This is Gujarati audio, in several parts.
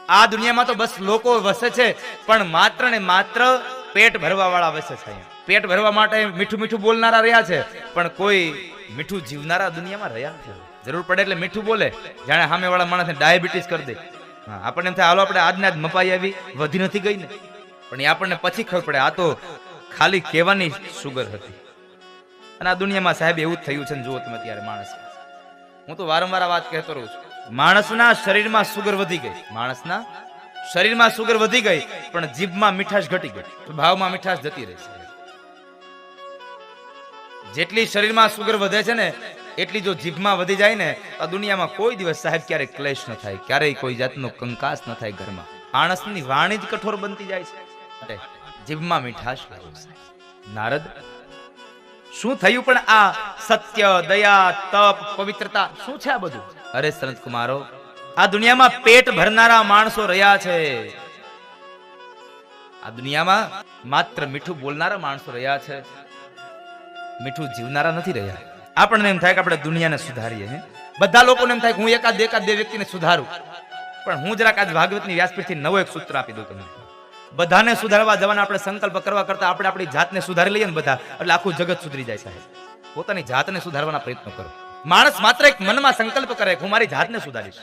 આ દુનિયામાં તો બસ લોકો વસે છે, પણ માત્ર ને માત્ર પેટ ભરવા વાળા વસે છે. પેટ ભરવા માટે મીઠું મીઠું બોલનારા રહ્યા છે, પણ કોઈ મીઠું જીવનારા દુનિયામાં રહ્યા છે. જરૂર પડે એટલે મીઠું બોલે, જાણે સામે વાળા માણસને ડાયાબિટીસ કરી દે. આપણને એમ થાય હાલો આપણે આજને આજ મપાઈ આવી, વધી નથી ગઈ ને. પણ એ આપણને પછી ખબર પડે આ તો ખાલી કહેવાની સુગર હતી. અને આ દુનિયામાં સાહેબ એવું જ થયું છે ને. જુઓ તમે ત્યારે માણસ, હું તો વારંવાર આ વાત કહેતો રહું છું, માણસના શરીરમાં સુગર વધી ગઈ, માણસના શરીરમાં સુગર વધી ગઈ, પણ જીભમાં મીઠાશ ઘટી ગઈ, ભાવમાં મીઠાશ જતી રહી છે. જેટલી શરીરમાં સુગર વધે છે ને એટલી જો જીભમાં વધી જાય ને, આ દુનિયામાં કોઈ દિવસ સાહેબ ક્યારેય ક્લેશ ન થાય, ક્યારેય કોઈ જાતનો કંકાસ ન થાય ઘરમાં. માણસની વાણી જ કઠોર બનતી જાય છે, જીભમાં મીઠાશ લાવે છે. નારદ, શું થયું પણ આ સત્ય, દયા, તપ, પવિત્રતા શું છે આ બધું? અરે સંત કુમારો, આ દુનિયામાં પેટ ભરનારા માણસો રહ્યા છે. આ દુનિયામાં માત્ર મીઠું બોલનારા માણસો રહ્યા છે, મીઠું જીવનારા નથી રહ્યા. આપણને એમ થાય કે આપણે દુનિયાને સુધારીએ. બધા લોકોને એમ થાય કે હું એકાદ બે વ્યક્તિને સુધારું. પણ હું જરાક આજ ભાગવતની વ્યાસપીઠથી નવો એક સૂત્ર આપી દઉં તમને. બધાને સુધારવા જવાના આપણે સંકલ્પ કરવા કરતા આપણે આપણી જાતને સુધારી લઈએ ને બધા, એટલે આખું જગત સુધરી જાય સાહેબ. પોતાની જાતને સુધારવાના પ્રયત્ન કરો. માણસ માત્ર એક મનમાં સંકલ્પ કરે કે હું મારી જાતને સુધારીશ.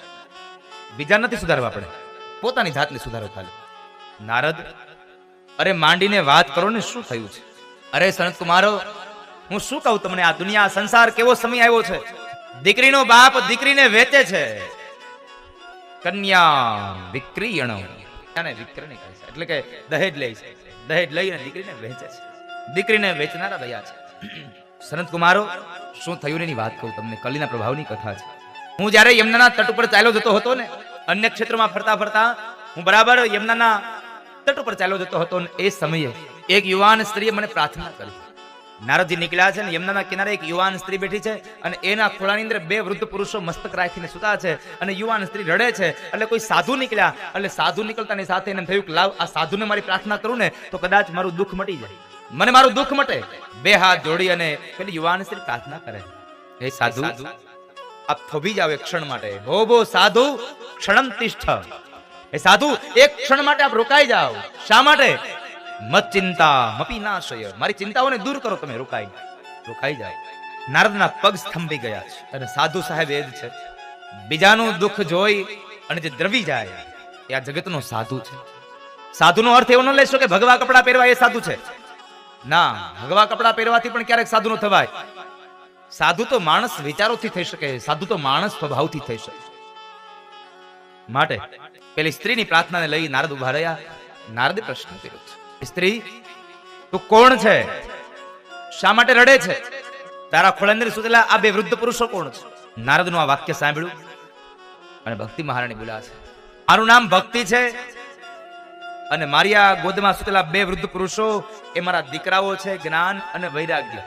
બીજા નથી સુધારવા, આપણે પોતાની જાતને સુધારો ખાલી. નારદ, અરે માંડીને વાત કરો ને, શું થયું છે? અરે સંત કુમારો, હું શું કહું તમને, આ દુનિયા સંસાર કેવો સમય આવ્યો છે. દીકરીનો બાપ દીકરીને વેચે છે. કન્યા વિક્રીયણ, વિક્રય કહે છે, એટલે કે દહેજ લે છે. દહેજ લઈને દીકરીને વેચે છે. દીકરીને વેચનારા રહ્યા છે. સંત કુમારો, શું થયું એની વાત કહું તમને. કલીના પ્રભાવની કથા છે. હું જ્યારે યમુનાના તટ ઉપર ચાલ્યો જતો હતો ને, અન્ય ક્ષેત્રમાં ફરતા ફરતા હું બરાબર યમુનાના તટ ઉપર ચાલ્યો જતો હતો ને એ સમયે એક યુવાન સ્ત્રીએ મને પ્રાર્થના કરી. નારદજી નીકળ્યા છે ને યમુનાના કિનારે એક યુવાન સ્ત્રી બેઠી છે અને એના ખોળાની અંદર બે વૃદ્ધ પુરુષો મસ્તક રાખીને સુતા છે અને યુવાન સ્ત્રી રડે છે. એટલે કોઈ સાધુ નીકળ્યા, એટલે સાધુ નીકળતાની સાથે એને થયું કે લાવ આ સાધુને મારી પ્રાર્થના કરું ને તો કદાચ મારું દુઃખ મટી જાય, મને મારું દુઃખ મટે. બે હાથ જોડી અને પેલી યુવાન સ્ત્રી પ્રાર્થના કરે, હે સાધુ આપ થોભી જાવ એક ક્ષણ માટે. ભો સાધુ ક્ષણમ તિષ્ઠ. હે સાધુ એક ક્ષણ માટે આપ રોકાઈ જાઓ. શા માટે? મત ચિંતા મપી નાશય, મારી ચિંતાઓને દૂર કરો તમે, રોકાઈ જાય. નારદના પગ સ્તંભી ગયા છે અને સાધુ સાહેબ એ જ છે. બીજાનું દુઃખ જોઈ અને જે દ્રવી જાય એ આ જગતનો સાધુ છે. સાધુનો અર્થ એવો ન લેશો કે ભગવા કપડા પહેરવા એ સાધુ છે. ના, ભગવા કપડા પહેરવાથી પણ ક્યારેક સાધુ ન થવાય. સાધુ તો માણસ વિચારોથી થઈ શકે, સાધુ તો માણસ સ્વભાવથી થઈ શકે. માટે પેલી સ્ત્રીની પ્રાર્થનાને લઈ નારદ ઉભા રહ્યા. નારદે પ્રશ્ન કર્યો છે, સ્ત્રી તું કોણ છે? શા માટે રડે છે? તારા ખોળા અંદર સુતેલા આ બે વૃદ્ધ પુરુષો કોણ છે? નારદનું આ વાક્ય સાંભળ્યું અને ભક્તિ મહારાણી બોલ્યા છે, મારું નામ ભક્તિ છે અને મારી આ ગોદમાં સુતેલા બે વૃદ્ધ પુરુષો એ મારા દીકરાઓ છે, જ્ઞાન અને વૈરાગ્ય.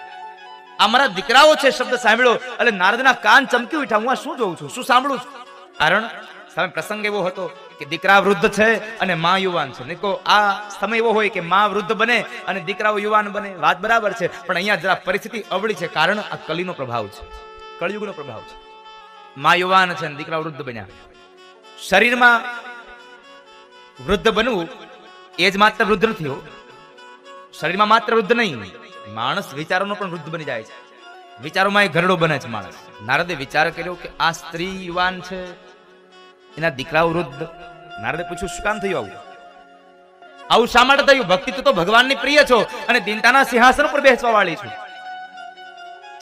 આ મારા દીકરાઓ છે શબ્દ સાંભળ્યો એટલે નારદના કાન ચમકી ઉઠ્યા. હું આ શું જોઉં છું, શું સાંભળું છું? કારણ સામે પ્રસંગ એવો હતો કે દીકરા વૃદ્ધ છે અને માં યુવાન છે. નહીં તો આ સમય એવો હોય કે માં વૃદ્ધ બને અને દીકરાઓ યુવાન બને, વાત બરાબર છે. પણ અહીંયા જરા પરિસ્થિતિ અવળી છે, કારણ આ કલીનો પ્રભાવ છે, કળયુગનો પ્રભાવ છે. માં યુવાન છે અને દીકરા વૃદ્ધ બન્યા. શરીરમાં વૃદ્ધ બનવું એ જ માત્ર વૃદ્ધ નથી હો. શરીરમાં માત્ર વૃદ્ધ નહીં, માણસ વિચારોનો પણ વૃદ્ધ બની જાય છે. વિચારોમાં એ ઘરડો બને છે માણસ. નારદે વિચાર કર્યો કે આ સ્ત્રી યુવાન છે, એના દીકરાઓ વૃદ્ધ. નારદે પૂછ્યું શું કામ થયું આવું શા માટે થયું? ભક્તિ તો ભગવાનની પ્રિય છો અને દિનતાના સિંહાસન પર બેસવા વાળી છું,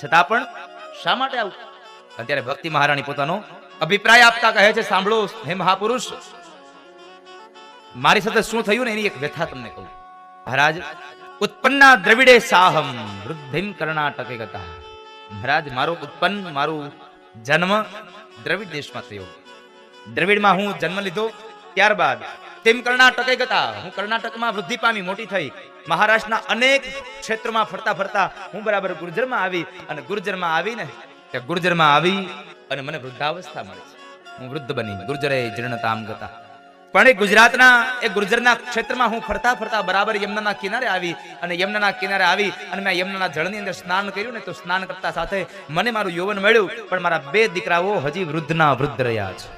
છતાં પણ શા માટે આવું? અત્યારે ભક્તિ મહારાણી પોતાનો અભિપ્રાય આપતા કહે છે, સાંભળો હે મહાપુરુષ, મારી સાથે શું થયું ને એની એક વ્યથા તમને કહું. મહારાજ, ઉત્પન્ના દ્રવિડે સાહમ વૃદ્ધિમ કર્ણાટકે ગતા. મહારાજ, મારું જન્મ દ્રવિડ દેશમાં થયો. દ્રવિડમાં હું જન્મ લીધો, ત્યારબાદ તેમ કર્ણાટકે ગતા, હું કર્ણાટકમાં વૃદ્ધિ પામી, મોટી થઈ. મહારાષ્ટ્રના અનેક ક્ષેત્રોમાં ફરતા ફરતા હું બરાબર ગુર્જરમાં આવી અને ગુર્જરમાં આવી અને મને વૃદ્ધાવસ્થા મળી છે. હું વૃદ્ધ બની. ગુર્જરે જીર્ણતામ ગતા. પણ એ ગુર્જરના ક્ષેત્રમાં હું ફરતા ફરતા બરાબર યમુનાના કિનારે આવી અને મેં યમુનાના જળની અંદર સ્નાન કર્યું ને તો સ્નાન કરતા સાથે મને મારું યૌવન મળ્યું. પણ મારા બે દીકરાઓ હજી વૃદ્ધ રહ્યા છે,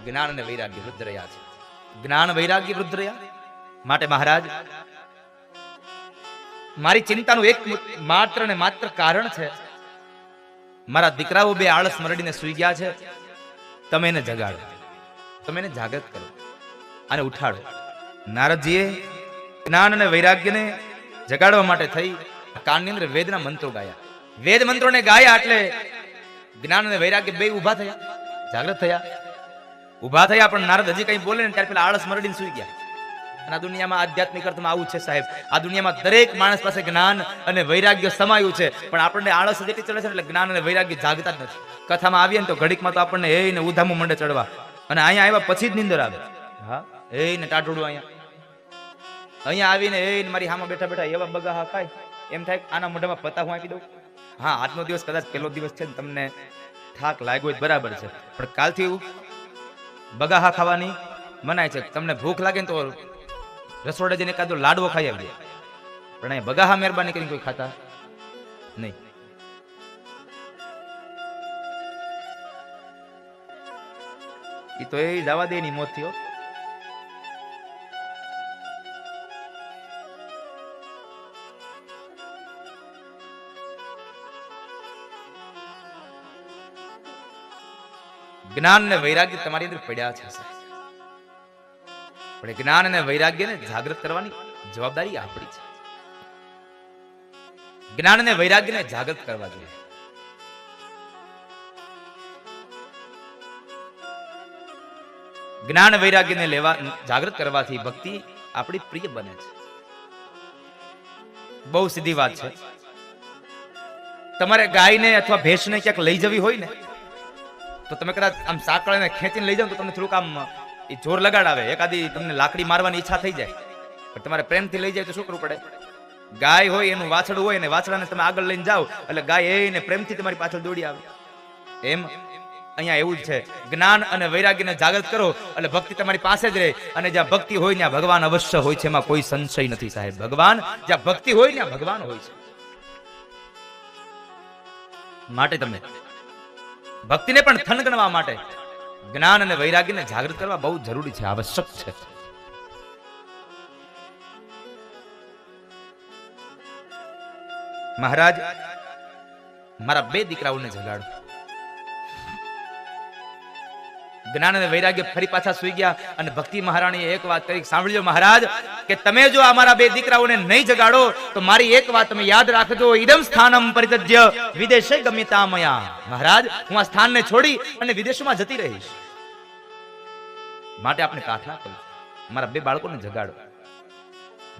જ્ઞાન અને વૈરાગ્ય વૃદ્ધ રહ્યા છે. જ્ઞાન વૈરાગ્ય વૃદ્ધ રહ્યા. માટે મહારાજ, મારી ચિંતાનું એક માત્ર ને માત્ર કારણ છે, મારા દીકરાઓ બે આળસ મરડીને સૂઈ ગયા છે, તમે એને જગાડો, તમે એને જાગૃત કરો અને ઉઠાડો. નારદજીએ જ્ઞાન અને વૈરાગ્યને જગાડવા માટે થઈ કાનની અંદર વેદના મંત્રો ગાયા. વેદ મંત્રોને ગાયા એટલે જ્ઞાન અને વૈરાગ્ય બે ઉભા થયા, જાગૃત થયા. ઉભા થયા પણ નારદ હજી કઈ બોલે ને ત્યારે પેલા આળસ મરડીને સૂઈ ગયા. અને આ દુનિયામાં આધ્યાત્મિક અર્થમાં આવું છે સાહેબ, આ દુનિયામાં દરેક માણસ પાસે જ્ઞાન અને વૈરાગ્ય સમાયું છે, પણ આપણને આળસ જેટલી ચડે છે એટલે જ્ઞાન અને વૈરાગ્ય જાગતા જ નથી. કથામાં આવીએ ને તો ઘડીકમાં તો આપણને એને ઉધામું મંડે ચડવા, અને અહીંયા આવ્યા પછી જ નીંદર આવે. હા, એને ટાટોડું અહીંયા આવીને એ મારી હામાં બેઠા બેઠા એવા બગાહા ખાય, એમ થાય આના મોઢામાં પતા હું આપી દઉં. હા, આજનો દિવસ કદાચ પહેલો દિવસ છે ને તમને થાક લાગ્યો હોય બરાબર છે, પણ કાલથી બગાહા ખાવાની મનાય છે. તમને ભૂખ લાગે ને તો રસોડે જઈને એકાદો લાડવો ખાઈ આવીએ, પણ અહીંયા બગાહા મહેરબાની કરીને કોઈ ખાતા નહીં. એ તો એ જવા દે ની મોત થયો. જ્ઞાન ને વૈરાગ્ય તમારી અંદર પડ્યા છે, પણ જ્ઞાન અને વૈરાગ્યને જાગૃત કરવાની જવાબદારી આપણી છે. જ્ઞાન અને વૈરાગ્યને જાગૃત કરવા જોઈએ. જ્ઞાન વૈરાગ્યને લેવા જાગૃત કરવાથી ભક્તિ આપણી પ્રિય બને છે. બહુ સીધી વાત છે. તમારે ગાયને અથવા ભેંસને ક્યાંક લઈ જવી હોય ને તો તમે કદાચ આમ સાંકળને ખેંચીને લઈ જાવ તો તમને થોડુંક આમ એ જોર લગાડાવે, એકાદી તમને લાકડી મારવાની ઈચ્છા થઈ જાય, પણ તમારે પ્રેમથી લઈ જાય તો શું કરવું પડે? ગાય હોય એનું વાછડું હોય ને વાછડાને તમે આગળ લઈને જાઓ એટલે ગાય એને પ્રેમથી તમારી પાછળ દોડી આવે. એમ અહીંયા એવું જ છે, જ્ઞાન અને વૈરાગ્યને જાગૃત કરો એટલે ભક્તિ તમારી પાસે જ રહે, અને જ્યાં ભક્તિ હોય ત્યાં ભગવાન અવશ્ય હોય છે, એમાં કોઈ સંશય નથી સાહેબ. ભગવાન જ્યાં ભક્તિ હોય ત્યાં ભગવાન હોય છે. માટે તમે ભક્તિને પણ થનગણવા માટે જ્ઞાન અને વૈરાગ્યને જાગૃત કરવા બહુ જરૂરી છે, આવશ્યક છે. મહારાજ, મારા બે દીકરાઓને જગાડો. જ્ઞાન અને વૈરાગ્ય ફરી પાછા સુઈ ગયા અને ભક્તિ મહારાણીએ એક વાત કરી, સાંભળજો મહારાજ, કે તમે જો અમારા બે દીકરાઓને નહીં જગાડો તો મારી એક વાત તમે યાદ રાખજો, ઇદમ સ્થાનમ પરિત્યજ્ય વિદેશે ગમ્યતા મયા. મહારાજ, હું આ સ્થાનને છોડી અને વિદેશમાં જતી રહીશ. માટે આપણે પ્રાર્થના કરી મારા બે બાળકોને જગાડો.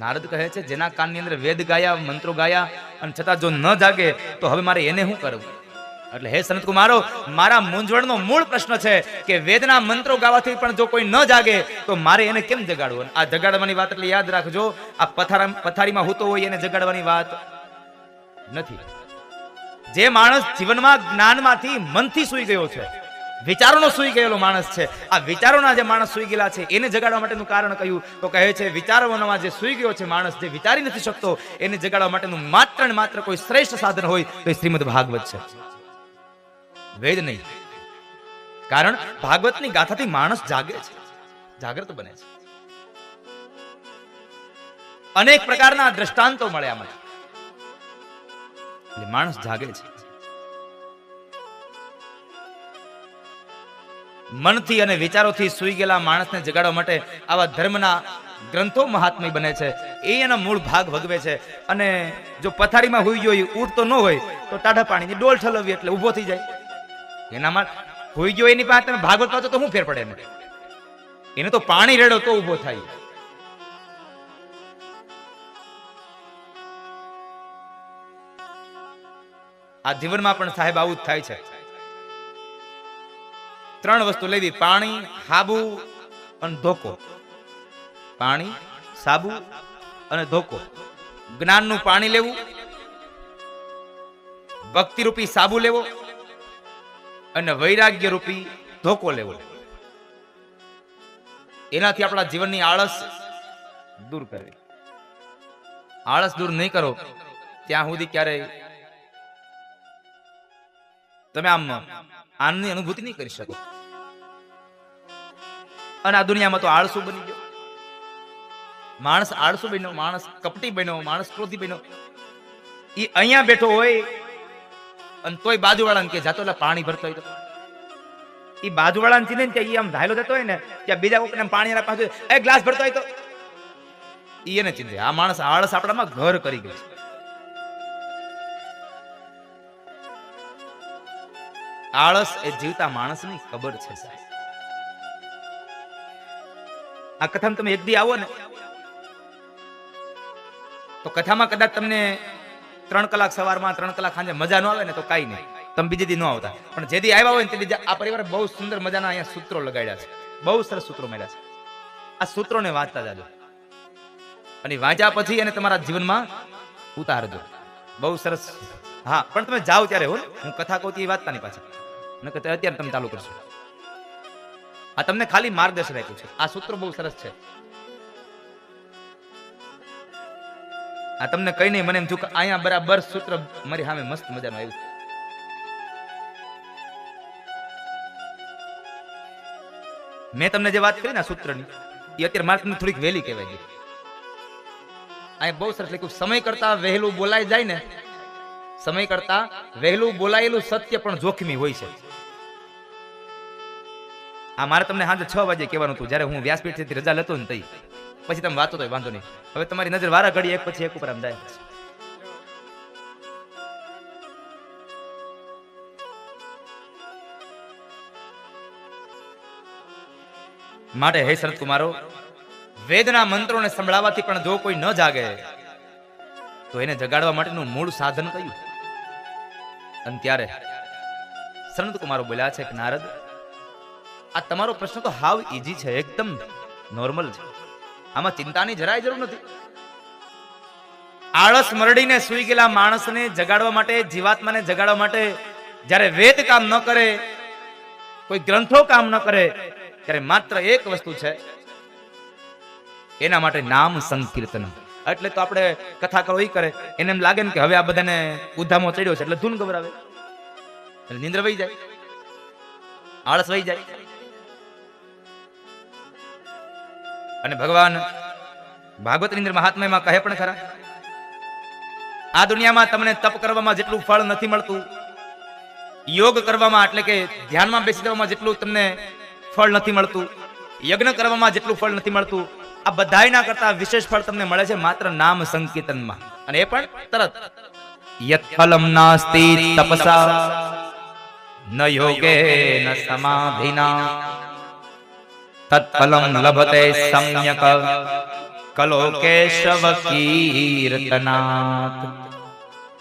નારદ કહે છે, જેના કાનની અંદર વેદ ગાયા, મંત્રો ગાયા, અને છતાં જો ન જાગે તો હવે મારે એને શું કરવું? એટલે હે સંત કુમારો, મારા મૂંઝવણનો મૂળ પ્રશ્ન છે કે વેદના મંત્રો ગાવાથી પણ જો કોઈ ન જાગે તો મારે એને કેમ જગાડવું? આ જગાડવાની વાત એટલે યાદ રાખજો, આ પથારીમાં હૂતો હોય એને જગાડવાની વાત નથી. જે માણસ જીવનમાં જ્ઞાનમાંથી મનથી સૂઈ ગયો છે, વિચારોનો સૂઈ ગયેલો માણસ છે, આ વિચારોના જે માણસ સૂઈ ગયેલા છે એને જગાડવા માટેનું કારણ કયું? તો કહે છે, વિચારોમાં જે સૂઈ ગયો છે માણસ, જે વિચારી નથી શકતો, એને જગાડવા માટેનું માત્ર ને માત્ર કોઈ શ્રેષ્ઠ સાધન હોય તો એ શ્રીમદ ભાગવત છે, વેદ નહીં. કારણ ભાગવતની ગાથાથી માણસ જાગે છે, જાગૃત બને છે. અનેક પ્રકારના દ્રષ્ટાંતો મળે આમાં, એટલે માણસ જાગે છે. મનથી અને વિચારોથી સૂઈ ગયેલા માણસને જગાડવા માટે આવા ધર્મના ગ્રંથો મહાત્મય બને છે, એ એના મૂળ ભાગ ભગવે છે. અને જો પથારીમાં હોઈ ગયો ઉઠતો ન હોય તો ટાઢા પાણીની ડોલ ઠલવવી એટલે ઊભો થઈ જાય. એનામાં હોઈ ગયો એની પાસે તમે ભાગવત વાંચો તો શું ફેર પડે? એને તો પાણી રેડો તો ઊભો થાય. આ જીવનમાં પણ સાહેબ આવું જ થાય છે. ત્રણ વસ્તુ લેવી: પાણી, સાબુ અને ધોકો. પાણી, સાબુ અને ધોકો. જ્ઞાનનું પાણી લેવું, ભક્તિ રૂપી સાબુ લેવો અને વૈરાગ્ય રૂપી ધોકો લેવો. એનાથી આપણા જીવનની આળસ દૂર કરવી. આળસ દૂર નહીં કરો ત્યાં સુધી ક્યારેય તમે આમ આનંદની અનુભૂતિ નહીં કરી શકો. અને આ દુનિયામાં તો આળસુ બની ગયો. માણસ આળસુ બન્યો, માણસ કપટી બન્યો, માણસ ક્રોધી બન્યો. ઈ અહીંયા બેઠો હોય અને તોય બાજુવાળાને કે જાતો એટલે પાણી ભરતો હોય તો ઈ બાજુવાળાને ચીને કે ઈ આમ ધાયલો જતો હોય ને ત્યાં બીજા કોઈને પાણી આપવા જોઈએ, એક ગ્લાસ ભરતો હોય તો ઈ એને ચીંધે. આ માણસ આળસ આપણામાં ઘર કરી ગયો છે. આળસ એ જીવતા માણસની ખબર છે સાહેબ. આ કથામાં તમે એક દી આવો ને તો કથામાં કદાચ તમને 3 કલાક સવારમાં 3 કલાક સાંજે મજા ન આવે ને તો કઈ નહીં, તમે બીજી દી ન આવતા. પણ જે દી આવ્યા હોય ને તે દી આ પરિવારે બહુ સુંદર મજાના અહીંયા સૂત્રો લગાડ્યા છે, બહુ સરસ સૂત્રો મળ્યા છે. આ સૂત્રોને વાંચતા જાજો અને વાંચ્યા પછી એને તમારા જીવનમાં ઉતારજો. બહુ સરસ. હા, પણ તમે જાઓ ત્યારે હો, હું કથા કહું એ વાંચતા નહીં પાછા, નકર અત્યારે તમે ચાલુ કરશો. આ તમને ખાલી માર્ગદર્શન આપ્યું છે. આ સૂત્રો બહુ સરસ છે. આ તમને કઈ નહીં, મને એમ થયું કે અહીંયા બરાબર સૂત્ર મારી સામે મસ્ત મજાનું આવ્યું. મેં તમને જે વાત કરી ને સૂત્રની એ અત્યારે મારે તમને થોડીક વહેલી કહેવાય ગઈ. અહીંયા બહુ સરસ લખ્યું, સમય કરતા વહેલું બોલાઈ જાય ને, સમય કરતા વહેલું બોલાયેલું સત્ય પણ જોખમી હોય છે. આ મારે તમને સાંજે 6 વાગે કહેવાનું હતું, જ્યારે હું વ્યાસપીઠથી રજા લેતો ને તઈ. પછી તમે વાંચો તો વાંધો નહીં. હવે તમારી નજર વારા ઘડી એક પછી એક ઉપર આમ જાય. માટે હે શરદ કુમારો, વેદના મંત્રોને સંભળાવવાથી પણ જો કોઈ ન જાગે તો એને જગાડવા માટેનું મૂળ સાધન કયું? અને ત્યારે શરદ કુમારો બોલ્યા છે કે નારદ, આ તમારો પ્રશ્ન તો હાવ ઈઝી છે, એકદમ નોર્મલ છે. આમાં ચિંતાની જરાય જરૂર નથી. આળસ મરડીને સૂઈ ગયેલા માણસને જગાડવા માટે, જીવાત્માને જગાડવા માટે જ્યારે વેદ કામ ન કરે, કોઈ ગ્રંથો કામ ન કરે, ત્યારે માત્ર એક વસ્તુ છે, એના માટે નામ સંકીર્તન. એટલે તો આપણે કથા કરો ઈ કરે, એને એમ લાગે ને કે હવે આ બધાને ઉધામો ચડ્યો છે એટલે ધૂન ગભરાવે, એટલે નિંદ્ર વહી જાય, આળસ વહી જાય. અને ભગવાન ભાગવતની અંદર મહાત્મામાં કહે પણ ખરા, આ દુનિયામાં તમને તપ કરવામાં જેટલું ફળ નથી મળતું, યોગ કરવામાં એટલે કે ધ્યાનમાં બેસી જવામાં જેટલું તમને ફળ નથી મળતું, યજ્ઞ કરવામાં જેટલું ફળ નથી મળતું, આ બધાયના કરતા વિશેષ ફળ તમને મળે છે માત્ર નામ સંકીર્તનમાં. અને એ પણ તરત. યત ફલમ નાસ્તિ તપસા ન યોગે ન સમાધિના તત્ફલમ લભતે સમ્યક કલો કેશવ કીર્તનાત.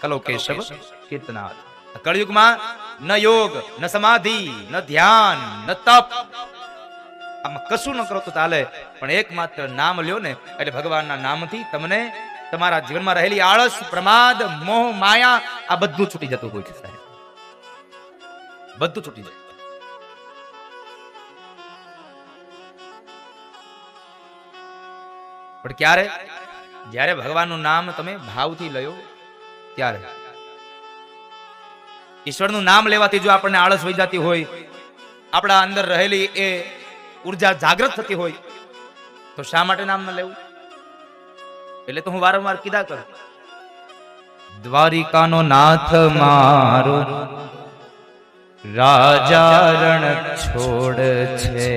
કલો કેશવ કીર્તનાત. કળયુગમાં ન યોગ, ન સમાધિ, ન ધ્યાન, ન તપ, આમાં કશું ન કરો તો ચાલે, પણ એકમાત્ર નામ લ્યો ને એટલે ભગવાનના નામથી તમને તમારા જીવનમાં રહેલી આળસ, પ્રમાદ, મોહ, માયા આ બધું છૂટી જતું હોય છે સાહેબ, બધું છૂટી જાય. પણ ક્યારે? જ્યારે ભગવાનનું નામ તમે ભાવથી લયો ત્યારે. ઈશ્વરનું નામ લેવાથી જો આપણને આળસ વહી જતી હોય, આપણા અંદર રહેલી એ ઉર્જા જાગૃત થતી હોય, તો શા માટે નામ ન લેવું? એટલે તો હું વારંવાર કીધા કરું, દ્વારિકાનો નાથ મારો રાજા રણ છોડ છે.